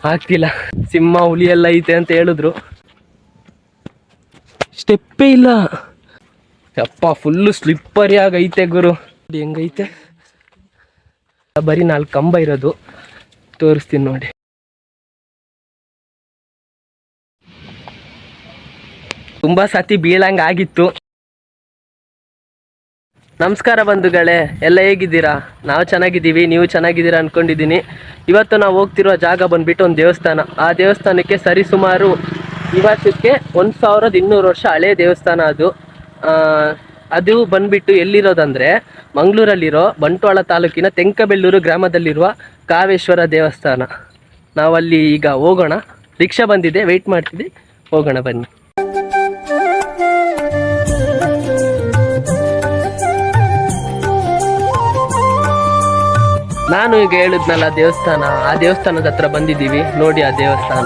ಆಗ್ತಿಲ್ಲ. ಸಿಂಹ ಹುಲಿ ಎಲ್ಲ ಐತೆ ಅಂತ ಹೇಳಿದ್ರು, ಸ್ಟೆಪ್ಪೇ ಇಲ್ಲ. ಯಪ್ಪ ಫುಲ್ಲು ಸ್ಲಿಪ್ಪರಿ ಆಗೈತೆ ಗುರು. ಹೆಂಗೈತೆ, ಬರೀ 4 ಕಂಬ ಇರೋದು. ತೋರಿಸ್ತೀನಿ ನೋಡಿ. ತುಂಬಾ ಸತಿ ಬೀಳಂಗ ಆಗಿತ್ತು. ನಮಸ್ಕಾರ ಬಂಧುಗಳೇ, ಎಲ್ಲ ಹೇಗಿದ್ದೀರಾ? ನಾವು ಚೆನ್ನಾಗಿದ್ದೀವಿ, ನೀವು ಚೆನ್ನಾಗಿದ್ದೀರಾ ಅನ್ಕೊಂಡಿದ್ದೀನಿ. ಇವತ್ತು ನಾವು ಹೋಗ್ತಿರೋ ಜಾಗ ಬಂದ್ಬಿಟ್ಟು ಒಂದು ದೇವಸ್ಥಾನ. ಆ ದೇವಸ್ಥಾನಕ್ಕೆ ಸರಿಸುಮಾರು ನಿವಾಸಕ್ಕೆ 1200 ವರ್ಷ ಹಳೆ ದೇವಸ್ಥಾನ ಅದು. ಅದು ಬಂದ್ಬಿಟ್ಟು ಎಲ್ಲಿರೋದಂದ್ರೆ ಮಂಗಳೂರಲ್ಲಿರೋ ಬಂಟ್ವಾಳ ತಾಲೂಕಿನ ತೆಂಕಬೆಳ್ಳೂರು ಗ್ರಾಮದಲ್ಲಿರುವ ಕಾವೇಶ್ವರ ದೇವಸ್ಥಾನ. ನಾವಲ್ಲಿ ಈಗ ಹೋಗೋಣ. ರಿಕ್ಷಾ ಬಂದಿದೆ, ವೆಯ್ಟ್ ಮಾಡ್ತಿದ್ವಿ, ಹೋಗೋಣ ಬನ್ನಿ. ನಾನು ಈಗ ಹೇಳಿದ್ನಲ್ಲ ದೇವಸ್ಥಾನ, ಆ ದೇವಸ್ಥಾನದ ಹತ್ರ ಬಂದಿದ್ದೀವಿ ನೋಡಿ. ಆ ದೇವಸ್ಥಾನ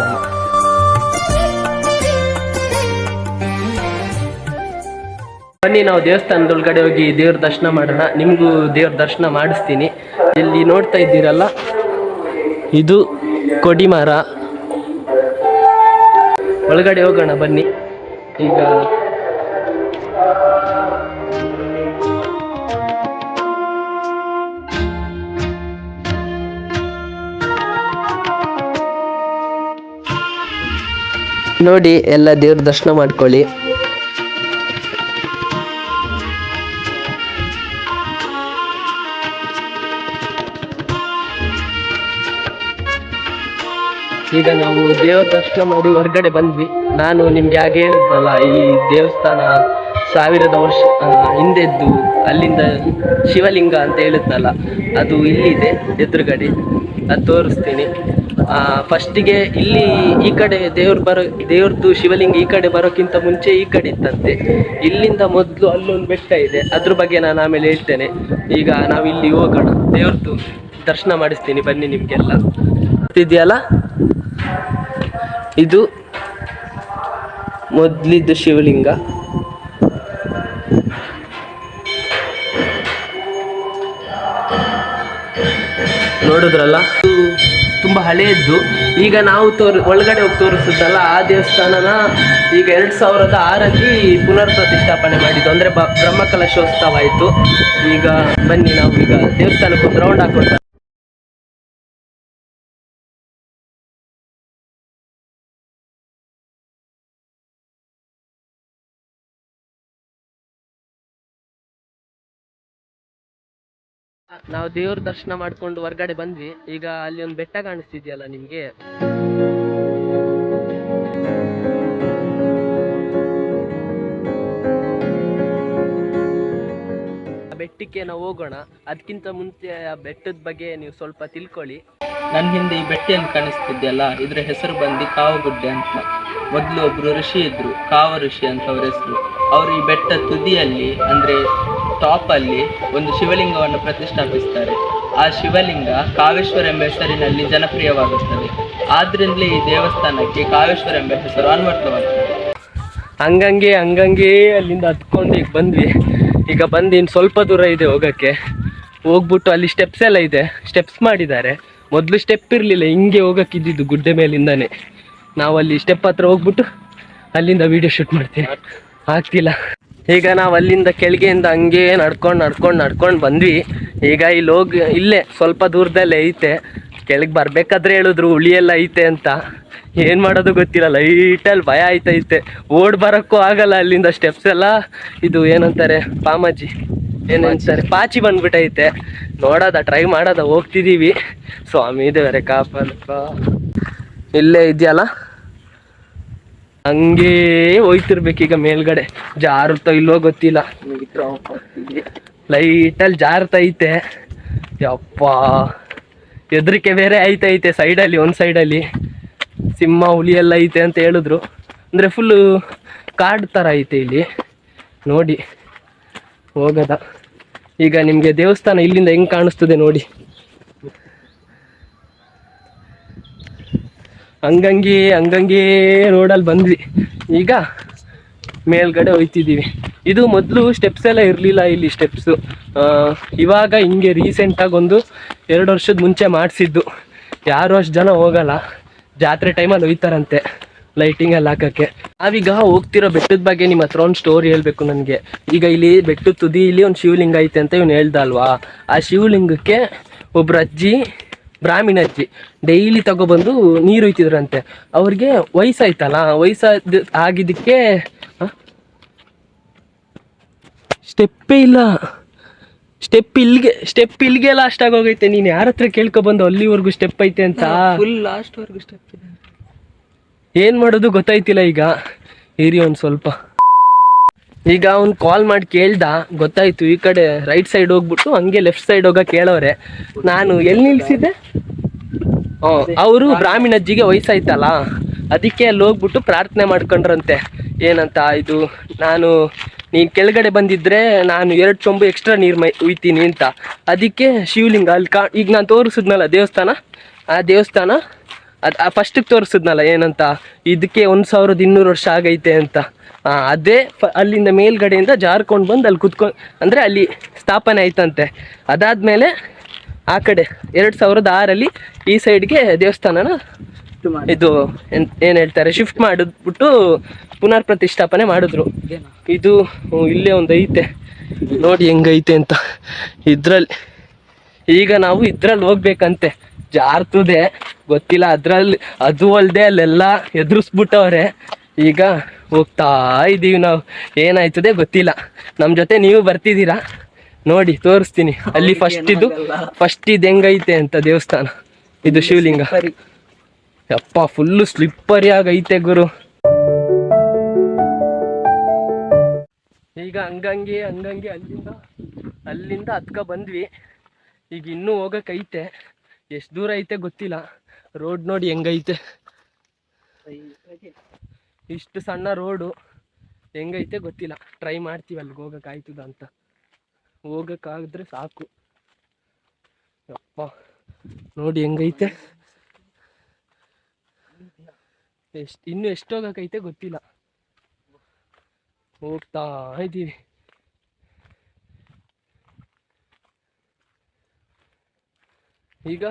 ಬನ್ನಿ, ನಾವು ದೇವಸ್ಥಾನದ ಒಳಗಡೆ ಹೋಗಿ ದೇವ್ರ ದರ್ಶನ ಮಾಡೋಣ. ನಿಮಗೂ ದೇವ್ರ ದರ್ಶನ ಮಾಡಿಸ್ತೀನಿ. ಇಲ್ಲಿ ನೋಡ್ತಾ ಇದ್ದೀರಲ್ಲ, ಇದು ಕೊಡಿಮರ. ಒಳಗಡೆ ಹೋಗೋಣ ಬನ್ನಿ. ಈಗ ನೋಡಿ, ಎಲ್ಲ ದೇವ್ರ ದರ್ಶನ ಮಾಡ್ಕೊಳ್ಳಿ. ಈಗ ನಾವು ದೇವ್ರ ದರ್ಶನ ಮಾಡಿ ಹೊರಗಡೆ ಬಂದ್ವಿ. ನಾನು ನಿಮ್ಗೆ ಹಾಗೆ ಹೇಳಿದ್ನಲ್ಲ, ಈ ದೇವಸ್ಥಾನ 1000 ವರ್ಷ ಹಿಂದೆದ್ದು, ಅಲ್ಲಿಂದ ಶಿವಲಿಂಗ ಅಂತ ಹೇಳಿದ್ನಲ್ಲ, ಅದು ಇಲ್ಲಿದೆ ಎದುರುಗಡೆ. ಅದು ತೋರಿಸ್ತೀನಿ. ಫಸ್ಟಿಗೆ ಇಲ್ಲಿ ಈ ಕಡೆ ದೇವ್ರದ್ದು ಶಿವಲಿಂಗ ಈ ಕಡೆ ಬರೋಕ್ಕಿಂತ ಮುಂಚೆ ಈ ಕಡೆ ಇತ್ತಂತೆ. ಇಲ್ಲಿಂದ ಮೊದಲು ಅಲ್ಲೊಂದು ಬೆಟ್ಟ ಇದೆ, ಅದ್ರ ಬಗ್ಗೆ ನಾನು ಆಮೇಲೆ ಹೇಳ್ತೇನೆ. ಈಗ ನಾವು ಇಲ್ಲಿ ಹೋಗೋಣ, ದೇವ್ರದ್ದು ದರ್ಶನ ಮಾಡಿಸ್ತೀನಿ ಬನ್ನಿ ನಿಮಗೆಲ್ಲ. ಇದೆಯಲ್ಲ, ಇದು ಮೊದಲಿದ್ದು ಶಿವಲಿಂಗ. ನೋಡಿದ್ರಲ್ಲ, ತುಂಬ ಹಳೆಯದ್ದು. ಈಗ ನಾವು ಒಳಗಡೆ ಹೋಗಿ ತೋರಿಸಿದ್ದಲ್ಲ, ಆ ದೇವಸ್ಥಾನನ ಈಗ 2006ರಲ್ಲಿ ಪುನರ್ ಪ್ರತಿಷ್ಠಾಪನೆ ಮಾಡಿದ್ದು, ಅಂದರೆ ಬ್ರಹ್ಮಕಲಶೋತ್ಸವ ಆಯಿತು. ಈಗ ಬನ್ನಿ, ನಾವು ಈಗ ದೇವಸ್ಥಾನಕ್ಕೆ ಒಂದು ರೌಂಡ್ ಹಾಕೊಳ್ತಾರೆ. ನಾವು ದೇವ್ರ ದರ್ಶನ ಮಾಡ್ಕೊಂಡು ಹೊರಗಡೆ ಬಂದ್ವಿ. ಈಗ ಅಲ್ಲಿ ಒಂದು ಬೆಟ್ಟ ಕಾಣಿಸ್ತಿದ್ಯಲ್ಲ ನಿಮ್ಗೆ, ಆ ಬೆಟ್ಟಕ್ಕೆ ನಾವು ಹೋಗೋಣ. ಅದಕ್ಕಿಂತ ಮುಂಚೆ ಆ ಬೆಟ್ಟದ ಬಗ್ಗೆ ನೀವು ಸ್ವಲ್ಪ ತಿಳ್ಕೊಳ್ಳಿ. ನನ್ನ ಹಿಂದೆ ಈ ಬೆಟ್ಟೆಯನ್ನು ಕಾಣಿಸ್ತಿದ್ಯಲ್ಲ, ಇದ್ರ ಹೆಸರು ಬಂದು ಕಾವಗುಡ್ಡೆ ಅಂತ. ಮೊದಲು ಒಬ್ರು ಋಷಿ ಇದ್ರು, ಕಾವ ಋಷಿ ಅಂತ ಅವ್ರ ಹೆಸರು. ಅವರು ಈ ಬೆಟ್ಟ ತುದಿಯಲ್ಲಿ, ಅಂದ್ರೆ ಟಾಪ್ ಅಲ್ಲಿ ಒಂದು ಶಿವಲಿಂಗವನ್ನು ಪ್ರತಿಷ್ಠಾಪಿಸ್ತಾರೆ. ಆ ಶಿವಲಿಂಗ ಕಾವೇಶ್ವರ ಎಂಬ ಹೆಸರಿನಲ್ಲಿ ಜನಪ್ರಿಯವಾಗುತ್ತದೆ. ಆದ್ರಿಂದಲೇ ಈ ದೇವಸ್ಥಾನಕ್ಕೆ ಕಾವೇಶ್ವರ ಎಂಬ ಹೆಸರು ಅನ್ವರ್ಥವಾಗ್ತದೆ. ಹಂಗಂಗೆ ಅಲ್ಲಿಂದ ಹತ್ಕೊಂಡು ಈಗ ಬಂದ್ವಿ. ಈಗ ಬಂದು ಇನ್ನು ಸ್ವಲ್ಪ ದೂರ ಇದೆ ಹೋಗೋಕ್ಕೆ. ಹೋಗ್ಬಿಟ್ಟು ಅಲ್ಲಿ ಸ್ಟೆಪ್ಸ್ ಎಲ್ಲ ಇದೆ, ಸ್ಟೆಪ್ಸ್ ಮಾಡಿದ್ದಾರೆ. ಮೊದಲು ಸ್ಟೆಪ್ ಇರಲಿಲ್ಲ, ಹಿಂಗೆ ಹೋಗೋಕ್ಕಿದ್ದು ಗುಡ್ಡೆ ಮೇಲಿಂದಾನೆ. ನಾವು ಅಲ್ಲಿ ಸ್ಟೆಪ್ ಹತ್ರ ಹೋಗ್ಬಿಟ್ಟು ಅಲ್ಲಿಂದ ವಿಡಿಯೋ ಶೂಟ್ ಮಾಡ್ತೀನಿ. ಆಗ್ತಿಲ್ಲ. ಈಗ ನಾವು ಅಲ್ಲಿಂದ ಕೆಳಗೆಯಿಂದ ಹಂಗೆ ನಡ್ಕೊಂಡು ಬಂದ್ವಿ. ಈಗ ಇಲ್ಲೇ ಸ್ವಲ್ಪ ದೂರದಲ್ಲೇ ಐತೆ. ಕೆಳಗೆ ಬರ್ಬೇಕಾದ್ರೆ ಹೇಳಿದ್ರು ಹುಳಿಯೆಲ್ಲ ಐತೆ ಅಂತ. ಏನು ಮಾಡೋದು ಗೊತ್ತಿಲ್ಲ, ಲೈಟಲ್ಲಿ ಭಯ ಆಯ್ತೈತೆ. ಓಡ್ ಬರೋಕ್ಕೂ ಆಗಲ್ಲ. ಅಲ್ಲಿಂದ ಸ್ಟೆಪ್ಸ್ ಎಲ್ಲ ಇದು ಏನಂತಾರೆ, ಪಾಚಿ ಬಂದ್ಬಿಟ್ಟೈತೆ. ಟ್ರೈ ಮಾಡೋದ ಹೋಗ್ತಿದ್ದೀವಿ. ಸ್ವಾಮಿ ದೇವರೇ ಕಾಪಾಡಪ್ಪ. ಇಲ್ಲೇ ಇದೆಯಲ್ಲ, ಹಂಗೇ ಹೋಯ್ತಿರ್ಬೇಕೀಗ ಮೇಲ್ಗಡೆ. ಜಾರುತ್ತೋ ಇಲ್ವೋ ಗೊತ್ತಿಲ್ಲ, ಲೈಟಲ್ಲಿ ಜಾರ್ತೈತೆ. ಯಪ್ಪ, ಹೆದರಿಕೆ ಬೇರೆ ಐತೈತೆ. ಸೈಡಲ್ಲಿ ಒಂದು ಸೈಡಲ್ಲಿ ಸಿಂಹ ಹುಲಿ ಎಲ್ಲ ಐತೆ ಅಂತ ಹೇಳಿದ್ರು. ಅಂದರೆ ಫುಲ್ಲು ಕಾಡು ಥರ ಐತೆ ಇಲ್ಲಿ. ನೋಡಿ ಹೋಗದ. ಈಗ ನಿಮಗೆ ದೇವಸ್ಥಾನ ಇಲ್ಲಿಂದ ಹೆಂಗೆ ಕಾಣಿಸ್ತದೆ ನೋಡಿ. ಹಂಗಂಗೆ ರೋಡಲ್ಲಿ ಬಂದ್ವಿ. ಈಗ ಮೇಲ್ಗಡೆ ಹೋಯ್ತಿದ್ದೀವಿ. ಇದು ಮೊದಲು ಸ್ಟೆಪ್ಸ್ ಎಲ್ಲ ಇರಲಿಲ್ಲ ಇಲ್ಲಿ. ಸ್ಟೆಪ್ಸು ಇವಾಗ ಹಿಂಗೆ ರೀಸೆಂಟಾಗಿ 1-2 ವರ್ಷದ ಮುಂಚೆ ಮಾಡಿಸಿದ್ದು. ಯಾರು ಅಷ್ಟು ಜನ ಹೋಗಲ್ಲ. ಜಾತ್ರೆ ಟೈಮಲ್ಲಿ ಒಯ್ತಾರಂತೆ ಲೈಟಿಂಗ್ ಎಲ್ಲ ಹಾಕಕ್ಕೆ. ನಾವೀಗ ಹೋಗ್ತಿರೋ ಬೆಟ್ಟದ ಬಗ್ಗೆ ನಿಮ್ಮ ಹತ್ರ ಒಂದು ಸ್ಟೋರಿ ಹೇಳ್ಬೇಕು ನನಗೆ. ಈಗ ಇಲ್ಲಿ ಬೆಟ್ಟದ ತುದಿಯಲ್ಲಿ ಒಂದು ಶಿವಲಿಂಗ ಐತೆ ಅಂತ ಇವ್ನು ಹೇಳ್ದ ಅಲ್ವಾ. ಆ ಶಿವಲಿಂಗಕ್ಕೆ ಒಬ್ರು ಅಜ್ಜಿ, ಬ್ರಾಹ್ಮಣ ಅಜ್ಜಿ, ಡೈಲಿ ತಗೊಬಂದು ನೀರು ಒಯ್ತಿದ್ರಂತೆ. ಅವ್ರಿಗೆ ವಯಸ್ಸಾಯ್ತಲ್ಲ, ಆಗಿದ್ದಕ್ಕೆ ಸ್ಟೆಪ್ಪೇ ಇಲ್ಲ, ಸ್ಟೆಪ್ ಇಲ್ಲಿಗೆ ಲಾಸ್ಟ್ ಆಗೋಗೈತೆ. ನೀನು ಯಾರ ಹತ್ರ ಕೇಳ್ಕೊಬಂದು ಅಲ್ಲಿವರೆಗೂ ಸ್ಟೆಪ್ ಐತೆ ಅಂತ? ಫುಲ್ ಲಾಸ್ಟ್ ವರ್ಗು ಸ್ಟೆಪ್ ಇದೆ. ಏನು ಮಾಡೋದು ಗೊತ್ತಾಯ್ತಿಲ್ಲ. ಈಗ ಇರಿ ಒಂದು ಸ್ವಲ್ಪ. ಈಗ ಅವ್ನು ಕಾಲ್ ಮಾಡಿ ಕೇಳ್ದ, ಗೊತ್ತಾಯ್ತು ಈ ಕಡೆ ರೈಟ್ ಸೈಡ್ ಹೋಗ್ಬಿಟ್ಟು ಹಂಗೆ ಲೆಫ್ಟ್ ಸೈಡ್ ಹೋಗ ಕೇಳೋರೆ. ನಾನು ಎಲ್ಲಿ ನಿಲ್ಸಿದ್ದೆ? ಅವರು ಬ್ರಾಹ್ಮಣ ಅಜ್ಜಿಗೆ ವಯಸ್ಸಾಯ್ತಲ್ಲ, ಅದಕ್ಕೆ ಅಲ್ಲಿ ಹೋಗ್ಬಿಟ್ಟು ಪ್ರಾರ್ಥನೆ ಮಾಡ್ಕೊಂಡ್ರಂತೆ. ಏನಂತ, ಇದು ನೀನು ಕೆಳಗಡೆ ಬಂದಿದ್ರೆ ನಾನು 2 ಚೊಂಬು ಎಕ್ಸ್ಟ್ರಾ ನೀರು ಉಯ್ತೀನಿ ಅಂತ. ಅದಕ್ಕೆ ಶಿವಲಿಂಗ ಅಲ್ಲಿ ಈಗ ನಾನು ತೋರಿಸಿದ್ನಲ್ಲ ದೇವಸ್ಥಾನ, ಆ ದೇವಸ್ಥಾನ ಅದು ಫಸ್ಟಿಗೆ ತೋರಿಸಿದ್ನಲ್ಲ ಏನಂತ, ಇದಕ್ಕೆ 1200 ವರ್ಷ ಆಗೈತೆ ಅಂತ. ಅದೇ ಅಲ್ಲಿಂದ ಮೇಲ್ಗಡೆಯಿಂದ ಜಾರ್ಕೊಂಡು ಬಂದು ಅಲ್ಲಿ ಕುತ್ಕೊಂಡು, ಅಂದರೆ ಅಲ್ಲಿ ಸ್ಥಾಪನೆ ಆಯ್ತಂತೆ. ಅದಾದಮೇಲೆ ಆ ಕಡೆ 2006 ಈ ಸೈಡ್ಗೆ ದೇವಸ್ಥಾನನ ಇದು ಏನು ಹೇಳ್ತಾರೆ ಶಿಫ್ಟ್ ಮಾಡಿಬಿಟ್ಟು ಪುನರ್ ಪ್ರತಿಷ್ಠಾಪನೆ ಮಾಡಿದ್ರು. ಇದು ಇಲ್ಲೇ ಒಂದು ಐತೆ ನೋಡಿ ಹೆಂಗೈತೆ ಅಂತ. ಇದ್ರಲ್ಲಿ ಈಗ ನಾವು ಇದ್ರಲ್ಲಿ ಹೋಗ್ಬೇಕಂತೆ. ಜಾರ್ತದೆ ಗೊತ್ತಿಲ್ಲ, ಅದ್ರಲ್ಲಿ ಅದು ಅಲ್ಲದೆ ಅಲ್ಲೆಲ್ಲ ಎದುರಿಸ್ಬಿಟ್ಟವ್ರೆ. ಈಗ ಹೋಗ್ತಾ ಇದ್ದೀವಿ ನಾವು, ಏನಾಯ್ತದೆ ಗೊತ್ತಿಲ್ಲ. ನಮ್ಮ ಜೊತೆ ನೀವು ಬರ್ತಿದ್ದೀರಾ ನೋಡಿ, ತೋರಿಸ್ತೀನಿ. ಅಲ್ಲಿ ಫಸ್ಟ್ ಇದು ಹೆಂಗೈತೆ ಅಂತ ದೇವಸ್ಥಾನ. ಇದು ಶಿವಲಿಂಗ ಯಪ್ಪ, ಫುಲ್ಲು ಸ್ಲಿಪ್ಪರಿ ಆಗೈತೆ ಗುರು. ಈಗ ಹಂಗಂಗೆ ಅಲ್ಲಿಂದ ಹತ್ಕ ಬಂದ್ವಿ. ಈಗ ಇನ್ನೂ ಹೋಗಕ್ಕೈತೆ, ಎಷ್ಟು ದೂರ ಐತೆ ಗೊತ್ತಿಲ್ಲ. ರೋಡ್ ನೋಡಿ ಹೆಂಗೈತೆ, ಇಷ್ಟು ಸಣ್ಣ ರೋಡು ಹೆಂಗೈತೆ ಗೊತ್ತಿಲ್ಲ. ಟ್ರೈ ಮಾಡ್ತೀವಿ ಅಲ್ಲಿಗೆ ಹೋಗಕ್ಕಾಯ್ತದ ಅಂತ. ಹೋಗಕ್ಕಾಗಿದ್ರೆ ಸಾಕು. ಯಪ್ಪ ನೋಡಿ ಹೆಂಗೈತೆ, ಇನ್ನು ಎಷ್ಟು ಹೋಗಕ್ಕೈತೆ ಗೊತ್ತಿಲ್ಲ. ಹೋಗ್ತಾ ಇದ್ದೀವಿ. ಈಗ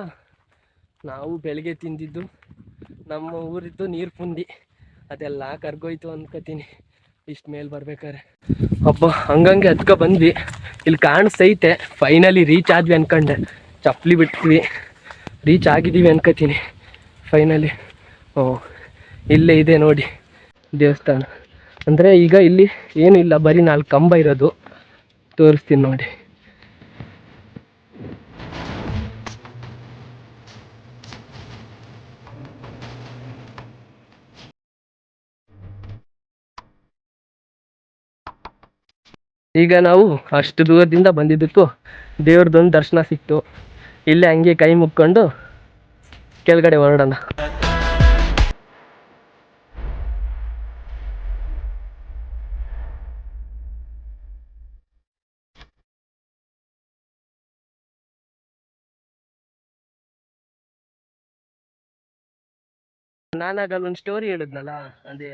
ನಾವು ಬೆಳಗ್ಗೆ ತಿಂದಿದ್ದು ನಮ್ಮ ಊರಿದ್ದು ನೀರು ಪುಂಡಿ, ಅದೆಲ್ಲ ಕರ್ಗೋಯ್ತು ಅನ್ಕೋತೀನಿ ಇಷ್ಟು ಮೇಲೆ ಬರ್ಬೇಕಾರೆ. ಹಬ್ಬ ಹಂಗಂಗೆ ಹತ್ಕೊ ಬಂದ್ವಿ. ಇಲ್ಲಿ ಕಾಣಿಸ್ತೈತೆ, ಫೈನಲಿ ರೀಚ್ ಆದ್ವಿ ಅನ್ಕೊಂಡೆ. ಚಪ್ಪಲಿ ಬಿಟ್ವಿ, ರೀಚ್ ಆಗಿದ್ದೀವಿ ಅನ್ಕೋತೀನಿ ಫೈನಲಿ. ಇಲ್ಲೇ ಇದೆ ನೋಡಿ ದೇವಸ್ಥಾನ. ಅಂದರೆ ಈಗ ಇಲ್ಲಿ ಏನಿಲ್ಲ, ಬರೀ 4 ಕಂಬ ಇರೋದು. ತೋರಿಸ್ತೀನಿ ನೋಡಿ. ಈಗ ನಾವು ಅಷ್ಟು ದೂರದಿಂದ ಬಂದಿದ್ದಕ್ಕೂ ದೇವ್ರದ್ದೊಂದು ದರ್ಶನ ಸಿಕ್ತು. ಇಲ್ಲೇ ಹಂಗೆ ಕೈ ಮುಕ್ಕೊಂಡು ಕೆಳಗಡೆ ಹೊರಡೋಣ. ನಾನಾಗ ಒಂದು ಸ್ಟೋರಿ ಹೇಳಿದ್ನಲ್ಲ, ಅದೇ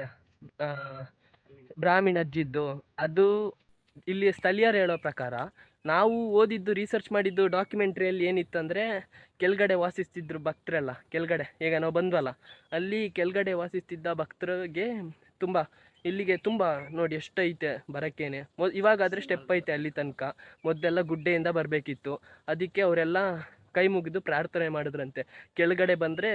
ಬ್ರಾಹ್ಮಣ ಅಜ್ಜಿದ್ದು. ಅದು ಇಲ್ಲಿ ಸ್ಥಳೀಯರು ಹೇಳೋ ಪ್ರಕಾರ, ನಾವು ಓದಿದ್ದು ರಿಸರ್ಚ್ ಮಾಡಿದ್ದು ಡಾಕ್ಯುಮೆಂಟ್ರಿಯಲ್ಲಿ ಏನಿತ್ತಂದರೆ, ಕೆಳಗಡೆ ವಾಸಿಸ್ತಿದ್ರು ಭಕ್ತರೆಲ್ಲ. ಕೆಳಗಡೆ ಈಗ ನಾವು ಬಂದ್ವಲ್ಲ, ಅಲ್ಲಿ ಕೆಳಗಡೆ ವಾಸಿಸ್ತಿದ್ದ ಭಕ್ತರಿಗೆ ಇಲ್ಲಿಗೆ ತುಂಬ ನೋಡಿ ಎಷ್ಟೈತೆ ಬರೋಕ್ಕೇನೆ. ಇವಾಗಾದರೆ ಸ್ಟೆಪ್ ಐತೆ ಅಲ್ಲಿ ತನಕ. ಮೊದಲೆಲ್ಲ ಗುಡ್ಡೆಯಿಂದ ಬರಬೇಕಿತ್ತು. ಅದಕ್ಕೆ ಅವರೆಲ್ಲ ಕೈ ಮುಗಿದು ಪ್ರಾರ್ಥನೆ ಮಾಡಿದ್ರಂತೆ, ಕೆಳಗಡೆ ಬಂದರೆ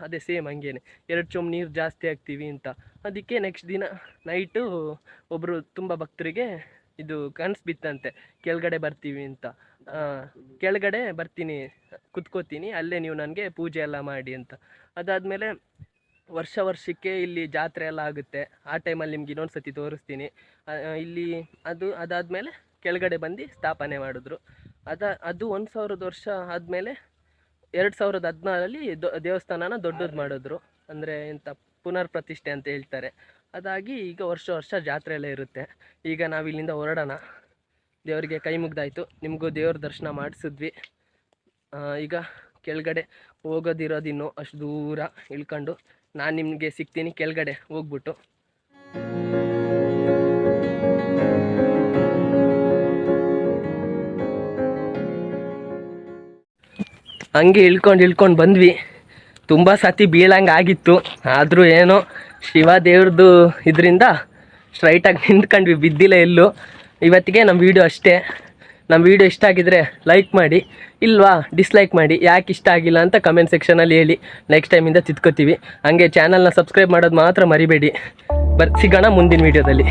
ಅದೇ ಸೇಮ್ ಹಂಗೇನೆ 2 ಚೊಂಬು ನೀರು ಜಾಸ್ತಿ ಹಾಕ್ತೀವಿ ಅಂತ. ಅದಕ್ಕೆ ನೆಕ್ಸ್ಟ್ ದಿನ ನೈಟು ಒಬ್ಬರು ತುಂಬ ಭಕ್ತರಿಗೆ ಇದು ಕನಸು ಬಿತ್ತಂತೆ, ಕೆಳಗಡೆ ಬರ್ತೀವಿ ಅಂತ. ಕೆಳಗಡೆ ಬರ್ತೀನಿ, ಕುತ್ಕೋತೀನಿ, ಅಲ್ಲೇ ನೀವು ನನಗೆ ಪೂಜೆ ಎಲ್ಲ ಮಾಡಿ ಅಂತ. ಅದಾದಮೇಲೆ ವರ್ಷಕ್ಕೆ ಇಲ್ಲಿ ಜಾತ್ರೆ ಎಲ್ಲ ಆಗುತ್ತೆ. ಆ ಟೈಮಲ್ಲಿ ನಿಮ್ಗೆ ಇನ್ನೊಂದು ಸತಿ ತೋರಿಸ್ತೀನಿ. ಇಲ್ಲಿ ಅದಾದಮೇಲೆ ಕೆಳಗಡೆ ಬಂದು ಸ್ಥಾಪನೆ ಮಾಡಿದ್ರು. ಅದು 1000 ವರ್ಷ ಆದಮೇಲೆ 2014 ದೇವಸ್ಥಾನನ ದೊಡ್ಡದು ಮಾಡಿದ್ರು. ಅಂದರೆ ಎಂಥ ಪುನರ್ ಪ್ರತಿಷ್ಠೆ ಅಂತ ಹೇಳ್ತಾರೆ. ಅದಾಗಿ ಈಗ ವರ್ಷ ಜಾತ್ರೆ ಎಲ್ಲ ಇರುತ್ತೆ. ಈಗ ನಾವು ಇಲ್ಲಿಂದ ಹೊರಡೋಣ. ದೇವರಿಗೆ ಕೈ ಮುಗ್ದಾಯಿತು, ನಿಮಗೂ ದೇವ್ರ ದರ್ಶನ ಮಾಡಿಸಿದ್ವಿ. ಈಗ ಕೆಳಗಡೆ ಹೋಗೋದಿರೋದಿನ್ನು ಅಷ್ಟು ದೂರ ಇಳ್ಕೊಂಡು. ನಾನು ನಿಮಗೆ ಸಿಗ್ತೀನಿ ಕೆಳಗಡೆ ಹೋಗ್ಬಿಟ್ಟು. ಹಂಗೆ ಇಳ್ಕೊಂಡು ಬಂದ್ವಿ. ತುಂಬ ಸತಿ ಬೀಳಂಗೆ ಆಗಿತ್ತು, ಆದರೂ ಏನೋ ಶಿವ ದೇವ್ರದ್ದು ಇದರಿಂದ ಸ್ಟ್ರೈಟಾಗಿ ನಿಂತ್ಕೊಂಡ್ವಿ, ಬಿದ್ದಿಲ್ಲ ಎಲ್ಲೂ. ಇವತ್ತಿಗೆ ನಮ್ಮ ವೀಡಿಯೋ ಅಷ್ಟೇ. ನಮ್ಮ ವೀಡಿಯೋ ಇಷ್ಟ ಆಗಿದ್ರೆ ಲೈಕ್ ಮಾಡಿ, ಇಲ್ವಾ ಡಿಸ್ಲೈಕ್ ಮಾಡಿ. ಯಾಕೆ ಇಷ್ಟ ಆಗಿಲ್ಲ ಅಂತ ಕಮೆಂಟ್ ಸೆಕ್ಷನಲ್ಲಿ ಹೇಳಿ, ನೆಕ್ಸ್ಟ್ ಟೈಮಿಂದ ತಿದ್ಕೋತೀವಿ. ಹಾಗೆ ಚಾನಲ್ನ ಸಬ್ಸ್ಕ್ರೈಬ್ ಮಾಡೋದು ಮಾತ್ರ ಮರಿಬೇಡಿ. ಸಿಗೋಣ ಮುಂದಿನ ವೀಡಿಯೋದಲ್ಲಿ.